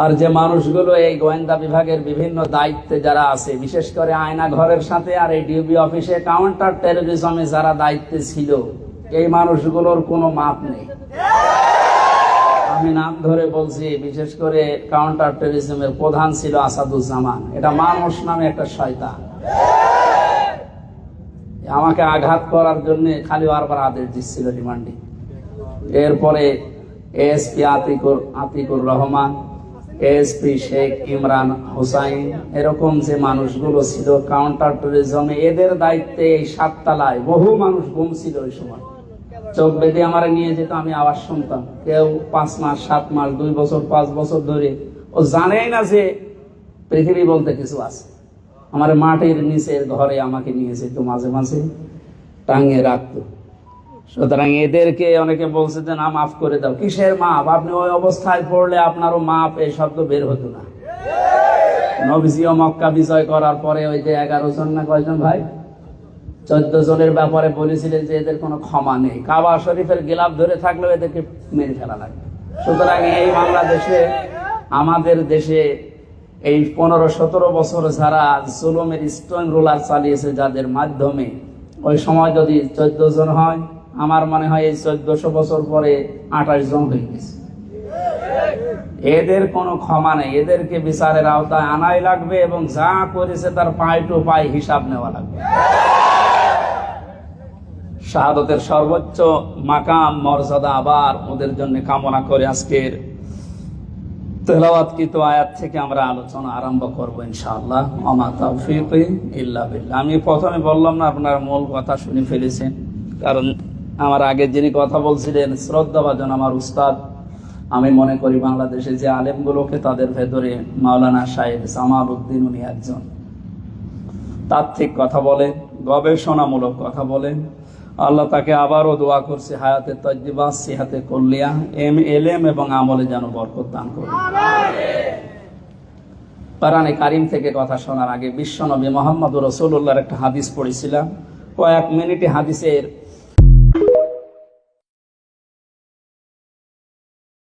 আর যে মানুষগুলো এই গোয়েন্দা বিভাগের বিভিন্ন দায়িত্বে যারা আছে, বিশেষ করে আয়না ঘরের সাথে আর এই ডিউবি অফিসে কাউন্টার টেরোরিজমে যারা দায়িত্বে ছিল, এই মানুষগুলোর কোনো মাপ নেই। আমি নাম ধরে বলছি, বিশেষ করে কাউন্টার টেরোরিজমের প্রধান ছিল আসাদুজ্জামান। এটা মানুষ নামে একটা শয়তান। আমাকে আঘাত করার জন্য খালি বারবার আদেশ দিচ্ছিল রিমান্ডিং। এরপরে এএসপি আতিকুর রহমান, এএসপি শেখ ইমরান হুসাইন, এরকম যে মানুষগুলো ছিল কাউন্টার টেরোরিজমে, এদের দায়িত্বে এই 7 তলায় বহু মানুষ গুম ছিল। ওই সময় চোখ বেঁধে আমার নিয়ে যেত, আমি আওয়াজ শুনতাম। কেউ 5 মাস 7 মাস 2 বছর 5 বছর ধরে, ও জানেই না যে পৃথিবী বলতে কিছু আছে। আমার মাটির নিচের ঘরে আমাকে নিয়ে যেত, মাঝে মাঝে টাঙিয়ে রাখতো। সুতরাং এদেরকে অনেকে বলছে যে না, মাফ করে দাও। কিসের মাপ? আপনি ওই অবস্থায় পড়লে আপনারও মাপ, এই শব্দ বের হতো না। নবীজি মক্কা বিজয় করার পরে ওই যে 11 জন না কয়জন ভাই, 14 জনের ব্যাপারে বলেছিলেন যে এদের কোনো ক্ষমা নেই। কাবা শরীফের গিলাফ ধরে থাকলেও এদেরকে মেরে ফেলা লাগবে। সুতরাং এই বাংলাদেশে, আমাদের দেশে এই 15-17 বছর যারা জুলুমের স্টোন রোলার চালিয়েছে, যাদের মাধ্যমে, ওই সময় যদি 14 জন হয়, আমার মনে হয় এই 1400 বছর পরে 28 জন হয়ে গেছে। এদের কোনো ক্ষমা নেই। এদেরকে বিচারের আওতায় আনাই লাগবে এবং যা করেছে তার পাই টু পাই হিসাব নেওয়া লাগবে। শাহাদতের সর্বোচ্চ মাকাম মর্যাদা আবার ওদের জন্য কামনা করে আজকের তেলাওয়াতকৃত আয়াত থেকে আমরা আলোচনা আরম্ভ করব ইনশাআল্লাহ। ওমা তাওফীকি ইল্লা বিল্লাহ। আমি প্রথমে বললাম না, আপনার মূল কথা শুনে ফেলেছেন, কারণ আমার আগে যিনি কথা বলছিলেন শ্রদ্ধাভাজন আমার উস্তাদ। আমি মনে করি বাংলাদেশে যে আলেমগুলোকে, তাদের ভেতরে মাওলানা সাহেব জামাল উদ্দিন উনি একজন। তাত্ত্বিক কথা বলেন, গবেষণামূলক কথা বলেন। আল্লাহ তাকে আবারও দোয়া করছে হায়াতে তজ্জিবা, সিহাতে কুল্লিয়া, এলেম এবং আমলে যেন বরকত দান করে। কোরআনে কারিম থেকে কথা শোনার আগে বিশ্বনবী মুহাম্মদ রাসূলুল্লাহর একটা হাদিস পড়েছিলাম। কয়েক মিনিটে হাদিসের